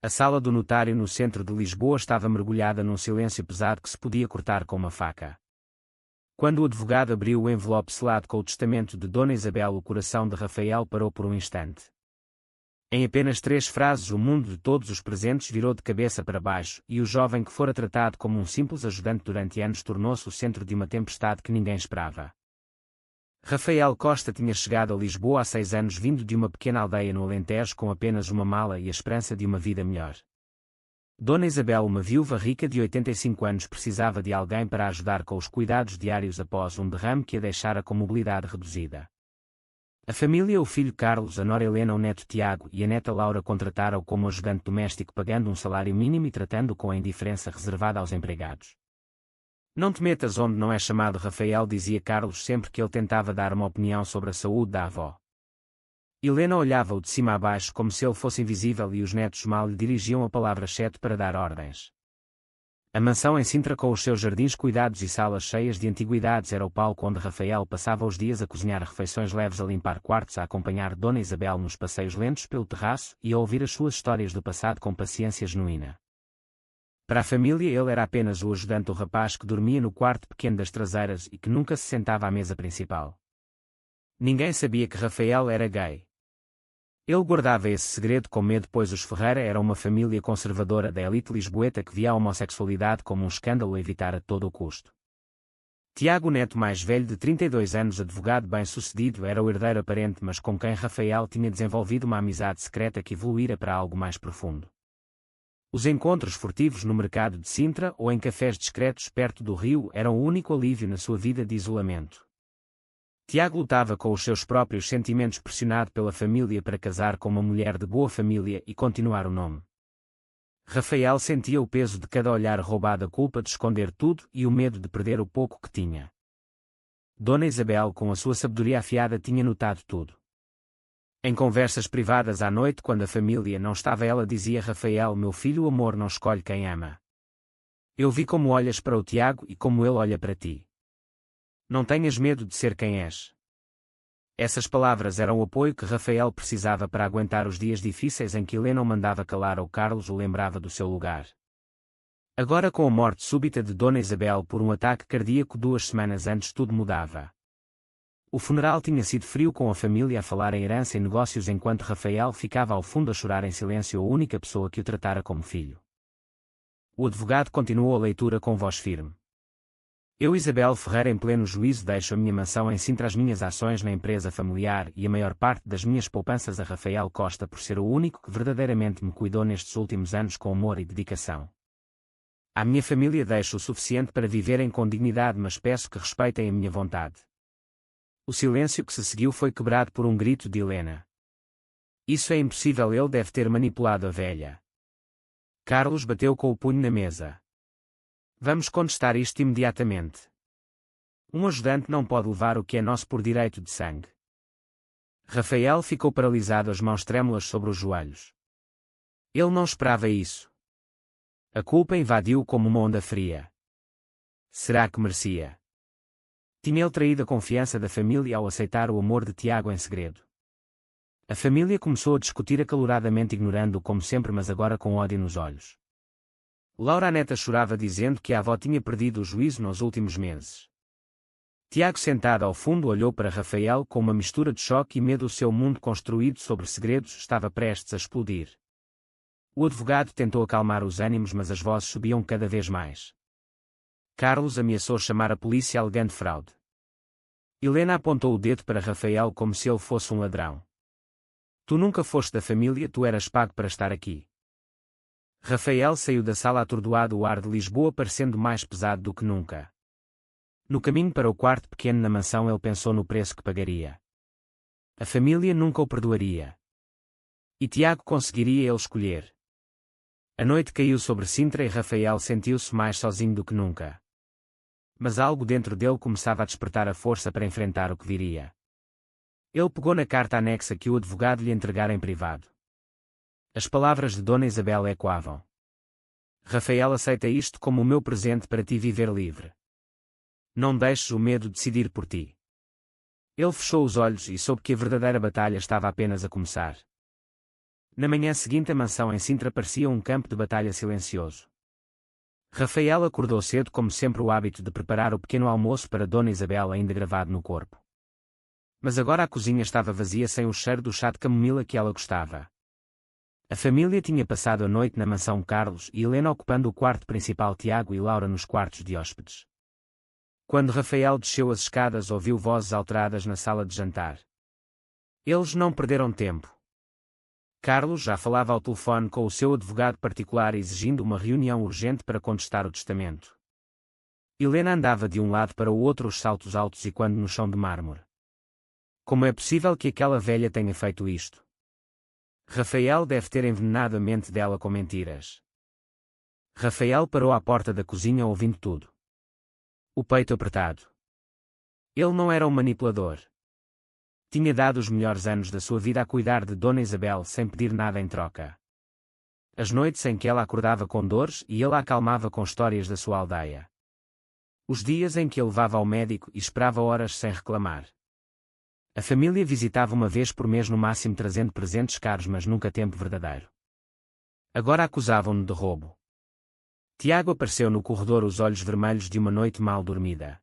A sala do notário no centro de Lisboa estava mergulhada num silêncio pesado que se podia cortar com uma faca. Quando o advogado abriu o envelope selado com o testamento de Dona Isabel, o coração de Rafael parou por um instante. Em apenas 3 frases o mundo de todos os presentes virou de cabeça para baixo, e o jovem que fora tratado como um simples ajudante durante anos tornou-se o centro de uma tempestade que ninguém esperava. Rafael Costa tinha chegado a Lisboa há 6 anos vindo de uma pequena aldeia no Alentejo com apenas uma mala e a esperança de uma vida melhor. Dona Isabel, uma viúva rica de 85 anos, precisava de alguém para ajudar com os cuidados diários após um derrame que a deixara com mobilidade reduzida. A família, o filho Carlos, a nora Helena, o neto Tiago e a neta Laura contrataram-o como ajudante doméstico, pagando um salário mínimo e tratando-o com a indiferença reservada aos empregados. Não te metas onde não é chamado, Rafael, dizia Carlos sempre que ele tentava dar uma opinião sobre a saúde da avó. Helena olhava-o de cima a baixo como se ele fosse invisível e os netos mal lhe dirigiam a palavra exceto para dar ordens. A mansão em Sintra, com os seus jardins cuidados e salas cheias de antiguidades, era o palco onde Rafael passava os dias a cozinhar refeições leves, a limpar quartos, a acompanhar Dona Isabel nos passeios lentos pelo terraço e a ouvir as suas histórias do passado com paciência genuína. Para a família ele era apenas o ajudante, o rapaz que dormia no quarto pequeno das traseiras e que nunca se sentava à mesa principal. Ninguém sabia que Rafael era gay. Ele guardava esse segredo com medo, pois os Ferreira eram uma família conservadora da elite lisboeta que via a homossexualidade como um escândalo a evitar a todo o custo. Tiago, neto mais velho de 32 anos, advogado bem-sucedido, era o herdeiro aparente, mas com quem Rafael tinha desenvolvido uma amizade secreta que evoluíra para algo mais profundo. Os encontros furtivos no mercado de Sintra ou em cafés discretos perto do rio eram o único alívio na sua vida de isolamento. Tiago lutava com os seus próprios sentimentos, pressionado pela família para casar com uma mulher de boa família e continuar o nome. Rafael sentia o peso de cada olhar roubado, a culpa de esconder tudo e o medo de perder o pouco que tinha. Dona Isabel, com a sua sabedoria afiada, tinha notado tudo. Em conversas privadas à noite, quando a família não estava, ela dizia: Rafael, meu filho, o amor não escolhe quem ama. Eu vi como olhas para o Tiago e como ele olha para ti. Não tenhas medo de ser quem és. Essas palavras eram o apoio que Rafael precisava para aguentar os dias difíceis em que Helena o mandava calar ou Carlos o lembrava do seu lugar. Agora, com a morte súbita de Dona Isabel por um ataque cardíaco 2 semanas antes, tudo mudava. O funeral tinha sido frio, com a família a falar em herança e negócios, enquanto Rafael ficava ao fundo a chorar em silêncio, a única pessoa que o tratara como filho. O advogado continuou a leitura com voz firme. Eu, Isabel Ferreira, em pleno juízo, deixo a minha mansão em Sintra, as minhas ações na empresa familiar e a maior parte das minhas poupanças a Rafael Costa, por ser o único que verdadeiramente me cuidou nestes últimos anos com amor e dedicação. À minha família deixo o suficiente para viverem com dignidade, mas peço que respeitem a minha vontade. O silêncio que se seguiu foi quebrado por um grito de Helena. Isso é impossível, ele deve ter manipulado a velha. Carlos bateu com o punho na mesa. Vamos contestar isto imediatamente. Um ajudante não pode levar o que é nosso por direito de sangue. Rafael ficou paralisado, as mãos trêmulas sobre os joelhos. Ele não esperava isso. A culpa invadiu-o como uma onda fria. Será que merecia? Tinha ele traído a confiança da família ao aceitar o amor de Tiago em segredo? A família começou a discutir acaloradamente, ignorando-o como sempre, mas agora com ódio nos olhos. Laura, a neta, chorava dizendo que a avó tinha perdido o juízo nos últimos meses. Tiago, sentado ao fundo, olhou para Rafael com uma mistura de choque e medo. O seu mundo construído sobre segredos estava prestes a explodir. O advogado tentou acalmar os ânimos, mas as vozes subiam cada vez mais. Carlos ameaçou chamar a polícia, alegando fraude. Helena apontou o dedo para Rafael como se ele fosse um ladrão. Tu nunca foste da família, tu eras pago para estar aqui. Rafael saiu da sala atordoado, o ar de Lisboa parecendo mais pesado do que nunca. No caminho para o quarto pequeno na mansão, ele pensou no preço que pagaria. A família nunca o perdoaria. E Tiago conseguiria ele escolher. A noite caiu sobre Sintra e Rafael sentiu-se mais sozinho do que nunca. Mas algo dentro dele começava a despertar a força para enfrentar o que viria. Ele pegou na carta anexa que o advogado lhe entregara em privado. As palavras de Dona Isabel ecoavam. Rafael, aceita isto como o meu presente para ti viver livre. Não deixes o medo decidir por ti. Ele fechou os olhos e soube que a verdadeira batalha estava apenas a começar. Na manhã seguinte a mansão em Sintra parecia um campo de batalha silencioso. Rafael acordou cedo como sempre o hábito de preparar o pequeno almoço para Dona Isabel ainda gravado no corpo. Mas agora a cozinha estava vazia sem o cheiro do chá de camomila que ela gostava. A família tinha passado a noite na mansão Carlos e Helena ocupando o quarto principal, Tiago e Laura nos quartos de hóspedes. Quando Rafael desceu as escadas ouviu vozes alteradas na sala de jantar. Eles não perderam tempo. Carlos já falava ao telefone com o seu advogado particular exigindo uma reunião urgente para contestar o testamento. Helena andava de um lado para o outro aos saltos altos e quando no chão de mármore. Como é possível que aquela velha tenha feito isto? Rafael deve ter envenenado a mente dela com mentiras. Rafael parou à porta da cozinha ouvindo tudo. O peito apertado. Ele não era um manipulador. Tinha dado os melhores anos da sua vida a cuidar de Dona Isabel sem pedir nada em troca. As noites em que ela acordava com dores e ele a acalmava com histórias da sua aldeia. Os dias em que a levava ao médico e esperava horas sem reclamar. A família visitava uma vez por mês no máximo trazendo presentes caros mas nunca tempo verdadeiro. Agora acusavam-no de roubo. Tiago apareceu no corredor os olhos vermelhos de uma noite mal dormida.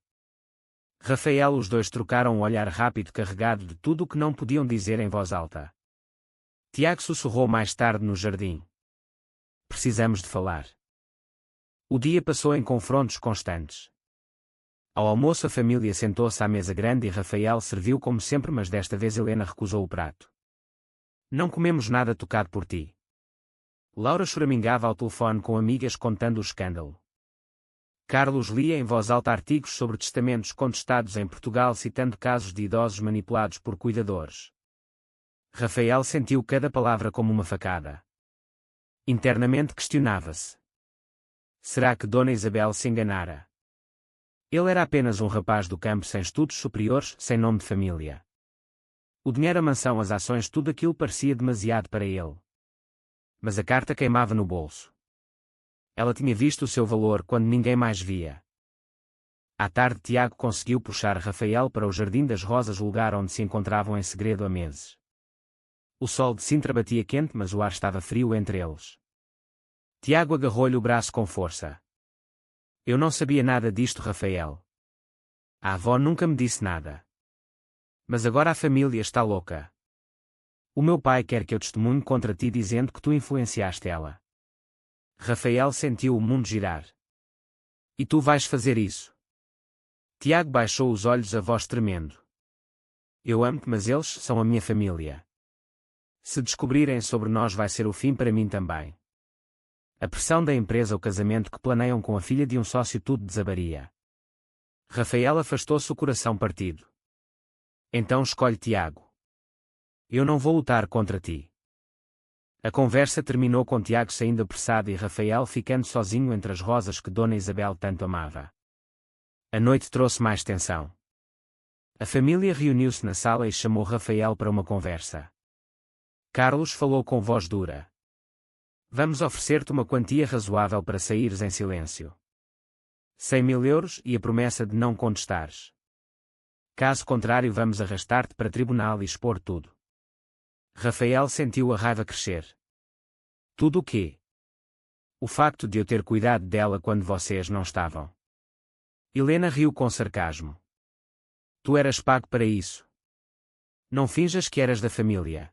Rafael os dois trocaram um olhar rápido carregado de tudo o que não podiam dizer em voz alta. Tiago sussurrou mais tarde no jardim. Precisamos de falar. O dia passou em confrontos constantes. Ao almoço a família sentou-se à mesa grande e Rafael serviu como sempre mas desta vez Helena recusou o prato. Não comemos nada tocado por ti. Laura choramingava ao telefone com amigas contando o escândalo. Carlos lia em voz alta artigos sobre testamentos contestados em Portugal citando casos de idosos manipulados por cuidadores. Rafael sentiu cada palavra como uma facada. Internamente questionava-se. Será que Dona Isabel se enganara? Ele era apenas um rapaz do campo sem estudos superiores, sem nome de família. O dinheiro, a mansão, as ações, tudo aquilo parecia demasiado para ele. Mas a carta queimava no bolso. Ela tinha visto o seu valor quando ninguém mais via. À tarde Tiago conseguiu puxar Rafael para o Jardim das Rosas, o lugar onde se encontravam em segredo há meses. O sol de Sintra batia quente mas o ar estava frio entre eles. Tiago agarrou-lhe o braço com força. Eu não sabia nada disto, Rafael. A avó nunca me disse nada. Mas agora a família está louca. O meu pai quer que eu testemunhe contra ti dizendo que tu influenciaste ela. Rafael sentiu o mundo girar. E tu vais fazer isso? Tiago baixou os olhos, a voz tremendo. Eu amo-te, mas eles são a minha família. Se descobrirem sobre nós vai ser o fim para mim também. A pressão da empresa, o casamento que planeiam com a filha de um sócio, tudo desabaria. Rafael afastou-se, o coração partido. Então escolhe, Tiago. Eu não vou lutar contra ti. A conversa terminou com Tiago saindo apressado e Rafael ficando sozinho entre as rosas que Dona Isabel tanto amava. A noite trouxe mais tensão. A família reuniu-se na sala e chamou Rafael para uma conversa. Carlos falou com voz dura. Vamos oferecer-te uma quantia razoável para saíres em silêncio. 100.000 euros e a promessa de não contestares. Caso contrário vamos arrastar-te para tribunal e expor tudo. Rafael sentiu a raiva crescer. Tudo o quê? O facto de eu ter cuidado dela quando vocês não estavam. Helena riu com sarcasmo. Tu eras pago para isso. Não finjas que eras da família.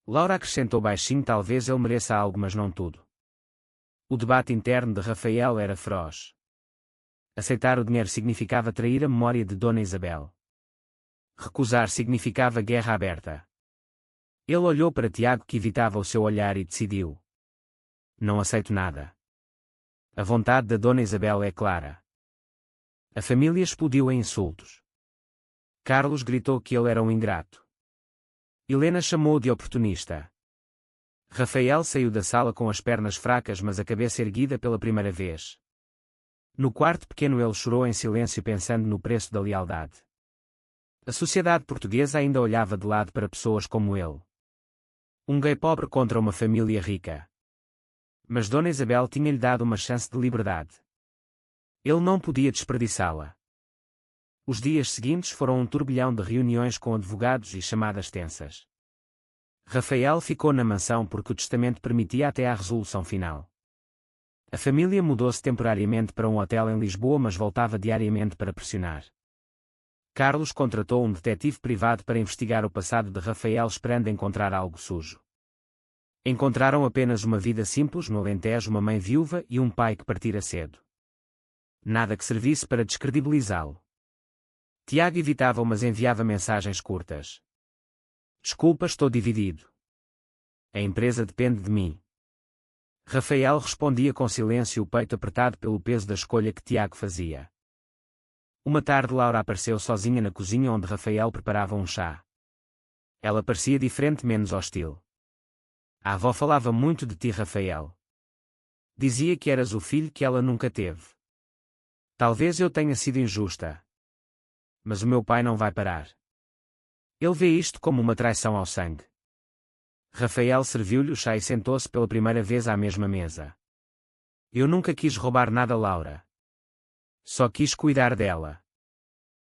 Laura acrescentou baixinho, talvez ele mereça algo mas não tudo. O debate interno de Rafael era feroz. Aceitar o dinheiro significava trair a memória de Dona Isabel. Recusar significava guerra aberta. Ele olhou para Tiago, que evitava o seu olhar, e decidiu. Não aceito nada. A vontade da Dona Isabel é clara. A família explodiu em insultos. Carlos gritou que ele era um ingrato. Helena chamou-o de oportunista. Rafael saiu da sala com as pernas fracas mas a cabeça erguida pela primeira vez. No quarto pequeno ele chorou em silêncio pensando no preço da lealdade. A sociedade portuguesa ainda olhava de lado para pessoas como ele. Um gay pobre contra uma família rica. Mas Dona Isabel tinha-lhe dado uma chance de liberdade. Ele não podia desperdiçá-la. Os dias seguintes foram um turbilhão de reuniões com advogados e chamadas tensas. Rafael ficou na mansão porque o testamento permitia até à resolução final. A família mudou-se temporariamente para um hotel em Lisboa, mas voltava diariamente para pressionar. Carlos contratou um detetive privado para investigar o passado de Rafael, esperando encontrar algo sujo. Encontraram apenas uma vida simples no Alentejo, uma mãe viúva e um pai que partira cedo. Nada que servisse para descredibilizá-lo. Tiago evitava-o, mas enviava mensagens curtas. Desculpa, estou dividido. A empresa depende de mim. Rafael respondia com silêncio, o peito apertado pelo peso da escolha que Tiago fazia. Uma tarde Laura apareceu sozinha na cozinha onde Rafael preparava um chá. Ela parecia diferente, menos hostil. A avó falava muito de ti, Rafael. Dizia que eras o filho que ela nunca teve. Talvez eu tenha sido injusta. Mas o meu pai não vai parar. Ele vê isto como uma traição ao sangue. Rafael serviu-lhe o chá e sentou-se pela primeira vez à mesma mesa. Eu nunca quis roubar nada, Laura. Só quis cuidar dela.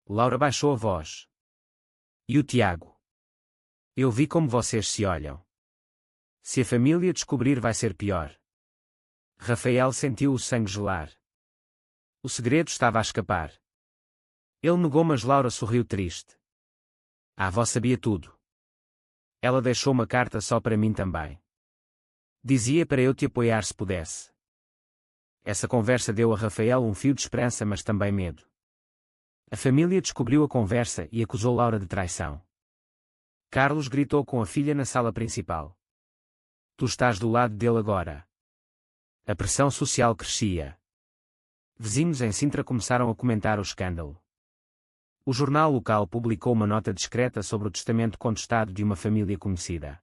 Laura baixou a voz. E o Tiago? Eu vi como vocês se olham. Se a família descobrir, vai ser pior. Rafael sentiu o sangue gelar. O segredo estava a escapar. Ele negou, mas Laura sorriu triste. A avó sabia tudo. Ela deixou uma carta só para mim também. Dizia para eu te apoiar se pudesse. Essa conversa deu a Rafael um fio de esperança, mas também medo. A família descobriu a conversa e acusou Laura de traição. Carlos gritou com a filha na sala principal. Tu estás do lado dele agora. A pressão social crescia. Vizinhos em Sintra começaram a comentar o escândalo. O jornal local publicou uma nota discreta sobre o testamento contestado de uma família conhecida.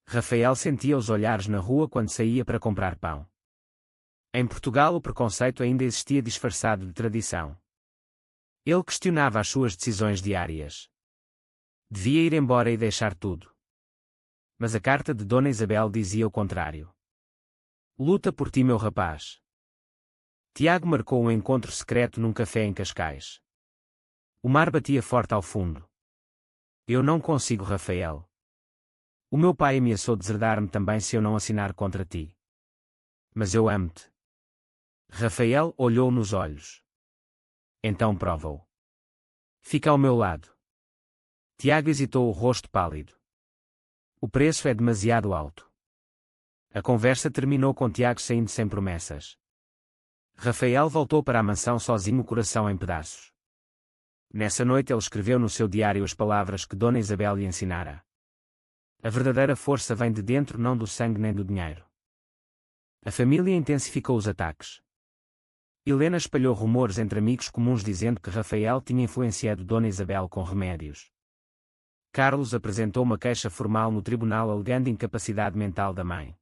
Rafael sentia os olhares na rua quando saía para comprar pão. Em Portugal o preconceito ainda existia disfarçado de tradição. Ele questionava as suas decisões diárias. Devia ir embora e deixar tudo. Mas a carta de Dona Isabel dizia o contrário. Luta por ti, meu rapaz. Tiago marcou um encontro secreto num café em Cascais. O mar batia forte ao fundo. Eu não consigo, Rafael. O meu pai ameaçou deserdar-me também se eu não assinar contra ti. Mas eu amo-te. Rafael olhou nos olhos. Então prova-o. Fica ao meu lado. Tiago hesitou, o rosto pálido. O preço é demasiado alto. A conversa terminou com Tiago saindo sem promessas. Rafael voltou para a mansão sozinho, o coração em pedaços. Nessa noite ele escreveu no seu diário as palavras que Dona Isabel lhe ensinara. A verdadeira força vem de dentro, não do sangue nem do dinheiro. A família intensificou os ataques. Helena espalhou rumores entre amigos comuns dizendo que Rafael tinha influenciado Dona Isabel com remédios. Carlos apresentou uma queixa formal no tribunal alegando incapacidade mental da mãe.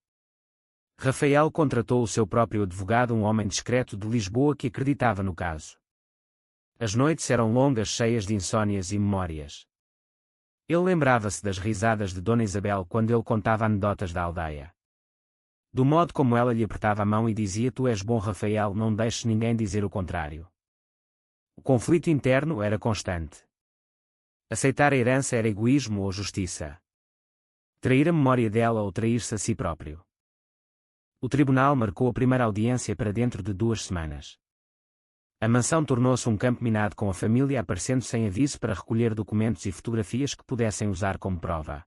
Rafael contratou o seu próprio advogado, um homem discreto de Lisboa que acreditava no caso. As noites eram longas, cheias de insônias e memórias. Ele lembrava-se das risadas de Dona Isabel quando ele contava anedotas da aldeia. Do modo como ela lhe apertava a mão e dizia: Tu és bom, Rafael, não deixes ninguém dizer o contrário. O conflito interno era constante. Aceitar a herança era egoísmo ou justiça. Trair a memória dela ou trair-se a si próprio. O tribunal marcou a primeira audiência para dentro de 2 semanas. A mansão tornou-se um campo minado, com a família aparecendo sem aviso para recolher documentos e fotografias que pudessem usar como prova.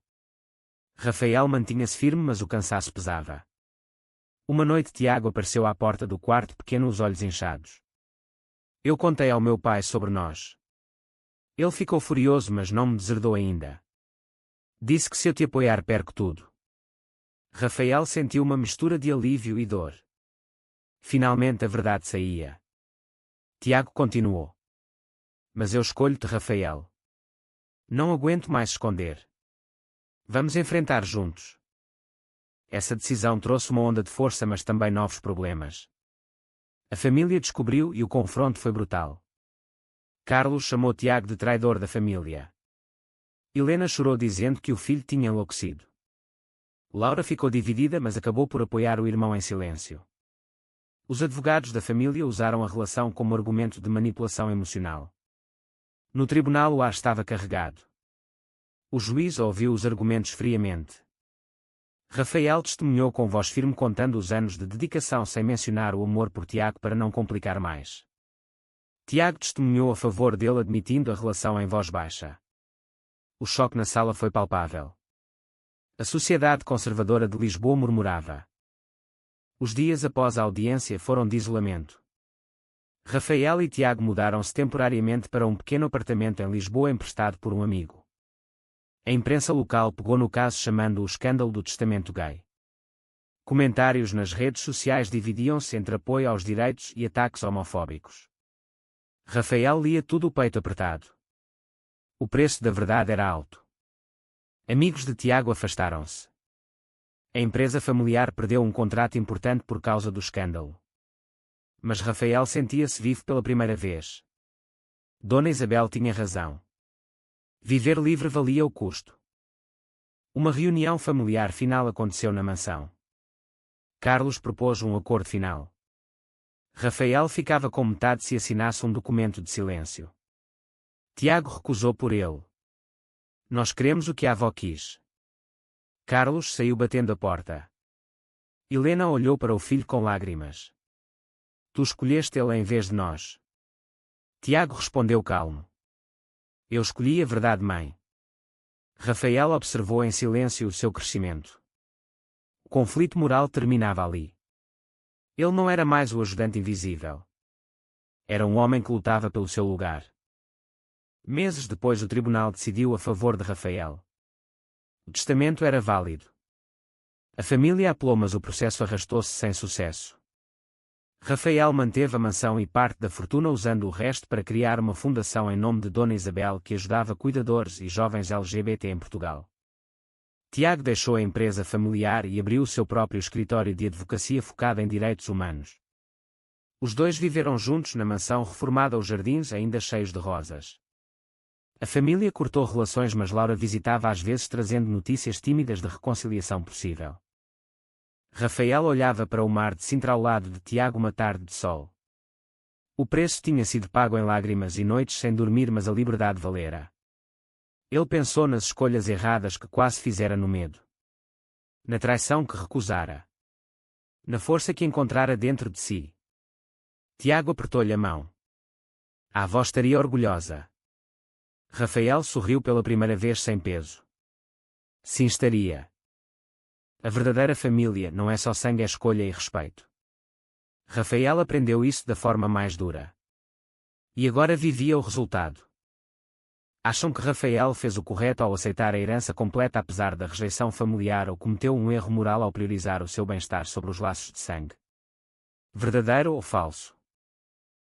Rafael mantinha-se firme, mas o cansaço pesava. Uma noite Tiago apareceu à porta do quarto pequeno, os olhos inchados. Eu contei ao meu pai sobre nós. Ele ficou furioso, mas não me deserdou ainda. Disse que se eu te apoiar perco tudo. Rafael sentiu uma mistura de alívio e dor. Finalmente a verdade saía. Tiago continuou. Mas eu escolho-te, Rafael. Não aguento mais esconder. Vamos enfrentar juntos. Essa decisão trouxe uma onda de força, mas também novos problemas. A família descobriu e o confronto foi brutal. Carlos chamou Tiago de traidor da família. Helena chorou dizendo que o filho tinha enlouquecido. Laura ficou dividida, mas acabou por apoiar o irmão em silêncio. Os advogados da família usaram a relação como argumento de manipulação emocional. No tribunal o ar estava carregado. O juiz ouviu os argumentos friamente. Rafael testemunhou com voz firme contando os anos de dedicação sem mencionar o amor por Tiago para não complicar mais. Tiago testemunhou a favor dele admitindo a relação em voz baixa. O choque na sala foi palpável. A Sociedade Conservadora de Lisboa murmurava. Os dias após a audiência foram de isolamento. Rafael e Tiago mudaram-se temporariamente para um pequeno apartamento em Lisboa emprestado por um amigo. A imprensa local pegou no caso chamando-o o escândalo do testamento gay. Comentários nas redes sociais dividiam-se entre apoio aos direitos e ataques homofóbicos. Rafael lia tudo o peito apertado. O preço da verdade era alto. Amigos de Tiago afastaram-se. A empresa familiar perdeu um contrato importante por causa do escândalo. Mas Rafael sentia-se vivo pela primeira vez. Dona Isabel tinha razão. Viver livre valia o custo. Uma reunião familiar final aconteceu na mansão. Carlos propôs um acordo final. Rafael ficava com metade se assinasse um documento de silêncio. Tiago recusou por ele. Nós queremos o que a avó quis. Carlos saiu batendo a porta. Helena olhou para o filho com lágrimas. Tu escolheste ele em vez de nós. Tiago respondeu calmo. Eu escolhi a verdade, mãe. Rafael observou em silêncio o seu crescimento. O conflito moral terminava ali. Ele não era mais o ajudante invisível. Era um homem que lutava pelo seu lugar. Meses depois o tribunal decidiu a favor de Rafael. O testamento era válido. A família apelou, mas o processo arrastou-se sem sucesso. Rafael manteve a mansão e parte da fortuna usando o resto para criar uma fundação em nome de Dona Isabel que ajudava cuidadores e jovens LGBT em Portugal. Tiago deixou a empresa familiar e abriu o seu próprio escritório de advocacia focado em direitos humanos. Os dois viveram juntos na mansão reformada, os jardins ainda cheios de rosas. A família cortou relações, mas Laura visitava às vezes trazendo notícias tímidas de reconciliação possível. Rafael olhava para o mar de Sintra ao lado de Tiago uma tarde de sol. O preço tinha sido pago em lágrimas e noites sem dormir, mas a liberdade valera. Ele pensou nas escolhas erradas que quase fizera no medo. Na traição que recusara. Na força que encontrara dentro de si. Tiago apertou-lhe a mão. A avó estaria orgulhosa. Rafael sorriu pela primeira vez sem peso. Sim, estaria. A verdadeira família não é só sangue, é escolha e respeito. Rafael aprendeu isso da forma mais dura. E agora vivia o resultado. Acham que Rafael fez o correto ao aceitar a herança completa apesar da rejeição familiar, ou cometeu um erro moral ao priorizar o seu bem-estar sobre os laços de sangue? Verdadeiro ou falso?